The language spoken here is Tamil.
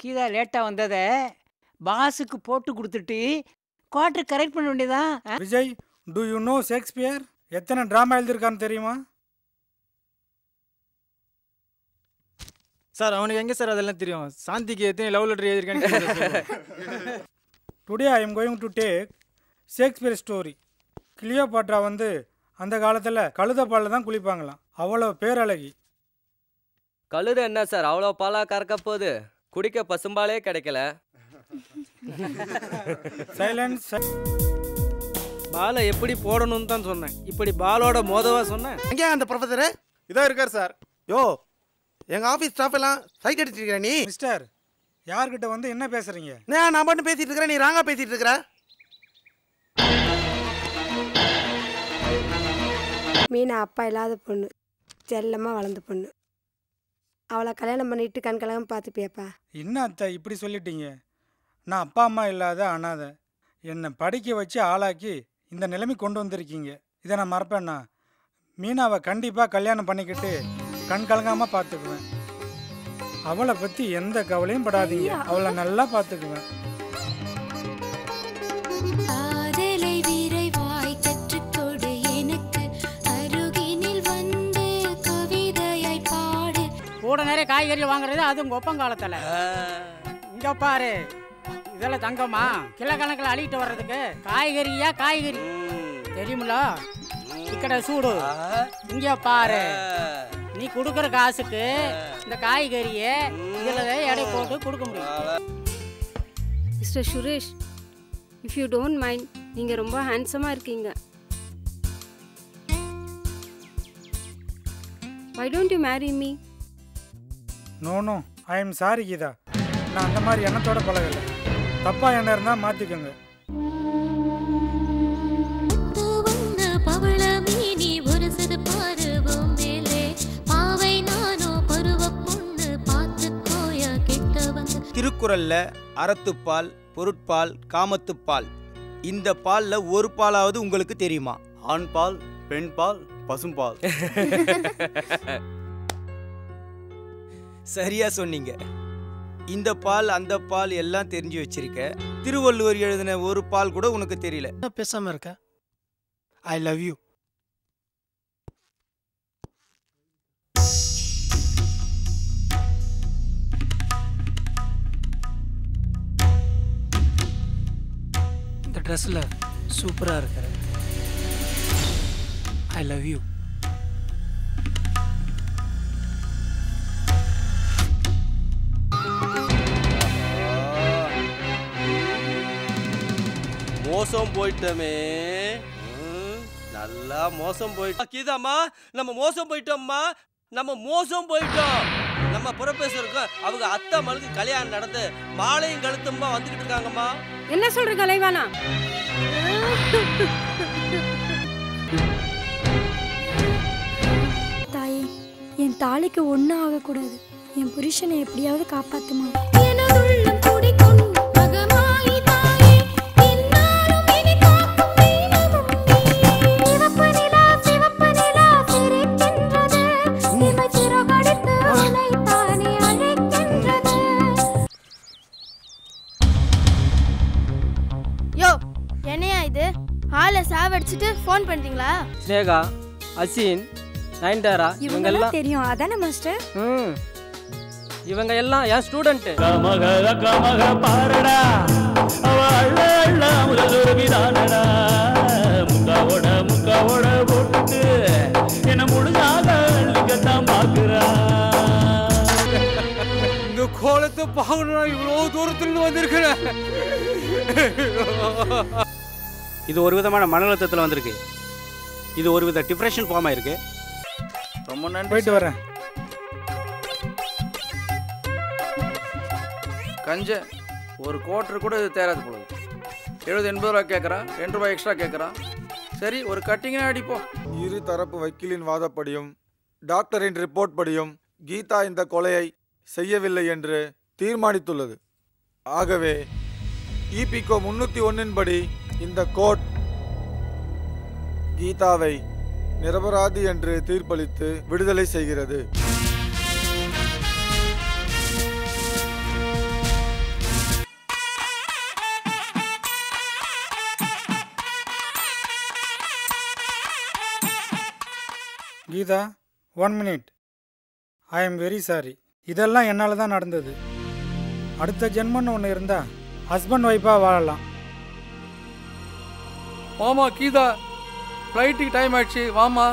கீதா லேட்டாக வந்ததை பாஸுக்கு போட்டு கொடுத்துட்டு குவார்டர் கரெக்ட் பண்ண வேண்டியதான். Vijay, do you know Shakespeare? எத்தனை ட்ராமா எழுதியிருக்கான்னு தெரியுமா சார்? அவனுக்கு எங்கே சார் அதெல்லாம் தெரியும்? சாந்திக்கு எத்தனை லவ் லெட்டர் எழுதியிருக்கான்னு. Today I am going to take Shakespeare story. Cleopatra வந்து அந்த காலத்தில் கழுத பாலில் தான் குளிப்பாங்களாம். அவ்வளோ பேரழகி. கழுத என்ன சார் அவ்வளோ பாலா கறக்க போகுது? குடிக்க பசும்பாலே கிடைக்கல. சைலன்ஸ். பாலை எப்படி போடணும்னு தான் சொன்னேன். இப்படி பாலோட மோதவா சொன்னேன். எங்கே அந்த ப்ரொஃபஸரு? இதோ இருக்கார் சார். யோ, எங்கள் ஆஃபீஸ் ஸ்டாஃப் எல்லாம் சைட் அடிச்சிருக்கிற நீ. மிஸ்டர், யார்கிட்ட வந்து என்ன பேசுறீங்க? நான் மட்டும் பேசிட்டு இருக்கிறேன், நீ ராங்கா பேசிட்டு இருக்கிற. மீனா அப்பா இல்லாத பொண்ணு, செல்லமாக வளர்ந்த பொண்ணு. அவளை கல்யாணம் பண்ணிட்டு கண்கலகம் பார்த்துப்பியப்பா. என்ன அத்தை இப்படி சொல்லிட்டீங்க? நான் அப்பா அம்மா இல்லாத அனாதை. என்னை படிக்க வச்சு ஆளாக்கி இந்த நிலைமை கொண்டு வந்திருக்கீங்க. இதை நான் மறப்பேன்னா? மீனாவை கண்டிப்பாக கல்யாணம் பண்ணிக்கிட்டு கண் கலங்காமல் பார்த்துக்குவேன். அவளை பற்றி எந்த கவலையும் படாதீங்க. அவளை நல்லா பார்த்துக்குவேன். கூட நிறைய காய்கறி வாங்குறது அது உங்க ஒப்பங்காலத்தில். இங்க பாரு, இதெல்லாம் தங்கம்மா கிலோ கணக்கில் அழிக்கிட்டு வர்றதுக்கு காய்கறியா காய்கறி தெரியுமில்ல? இக்கடை சூடு. இங்க பாரு, நீ கொடுக்குற காசுக்கு இந்த காய்கறியை இதில் எடை போட்டு கொடுக்க முடியும். Mister Suresh, if you don't mind, நீங்கள் ரொம்ப ஹேண்ட்ஸமாக இருக்கீங்க. Why don't you marry me? No no, I am sorry Geetha. நான் அந்த மாதிரி எண்ணத்தோட பழகலை. தப்பாக எண்ணம் இருந்தால் மாற்றிக்கோங்க. திருக்குறள்ல அறத்துப்பால், பொருட்பால், காமத்துப்பால், இந்த பால்ல ஒரு பாலாவது உங்களுக்கு தெரியுமா? ஆண் பால், பெண் பால், பசும்பால். சரியா சொன்னீங்க. இந்த பால் அந்த பால் எல்லாம் தெரிஞ்சு வச்சிருக்க. திருவள்ளுவர் எழுதின ஒரு பால் கூட உனக்கு தெரியல. பேசாம இருக்க. I love you. இந்த ட்ரெஸ்ஸில் சூப்பராக இருக்கிற. I love you. மோசம் போயிட்டோமே, நல்லா மோசம் போயிட்டோம். கீதாம்மா, நம்ம மோசம் போயிட்டோம்மா, நம்ம மோசம் போயிட்டோம். நம்ம ப்ரொஃபஸருக்கும் அவங்க அத்தை மகளுக்கு கல்யாணம் நடந்து மாலையும் கழுத்துமா வந்துகிட்டு இருக்காங்கம்மா. என்ன சொல்ற கலைவானா? தாயே, என் தாலிக்கு ஒன்றும் ஆகக்கூடாது. என் புருஷனை எப்படியாவது காப்பாத்துமா. என்னையா இது? ஹாலை சாவடிச்சிட்டு ஃபோன் பண்ணிட்டீங்களா? ஸ்னேகா, அசின், நயன்தாரா இவங்க எல்லாம் தெரியும் அதானே மாஸ்டர்? இவங்க எல்லாம் என் ஸ்டூடெண்ட். பாருடா, முக்காவோட போட்டுட்டு என்ன முழுதாக அள்ளிக்கத்தான் பாக்குறா. இந்த கோலத்தை பார்க்கணும், இவ்வளோ தூரத்துல வந்திருக்கிறேன். இது ஒரு விதமான மன அழுத்தத்தில் வந்திருக்கு. இது ஒரு வித டிப்ரெஷன் ஃபார்ம் ஆயிருக்கு. ரொம்ப நன்றி. போயிட்டு வரேன். கஞ்ச ஒரு குவார்டர் கூட இது தேராது போல. 70-80 ரூபா கேட்குறான், 2 ரூபாய் எக்ஸ்ட்ரா கேட்குறான். சரி, ஒரு கட்டிங்கா அடிப்போம். இரு தரப்பு வக்கீலின் வாதப்படியும் டாக்டரின் ரிப்போர்ட் படியும் கீதா இந்த கொலையை செய்யவில்லை என்று தீர்மானித்துள்ளது. ஆகவே இபிகோ 301 படி இந்த கோர்ட் கீதாவை நிரபராதி என்று தீர்ப்பளித்து விடுதலை செய்கிறது. Geetha 1 minute. I am very sorry. இதெல்லாம் என்னால் தான் நடந்தது. அடுத்த ஜென்மன்னு ஒன்று இருந்தால் ஹஸ்பண்ட் ஒய்ஃபாக வாழலாம். மாமா கீதா ஃப்ளைட்டுக்கு டைம் ஆயிடுச்சு வாமா.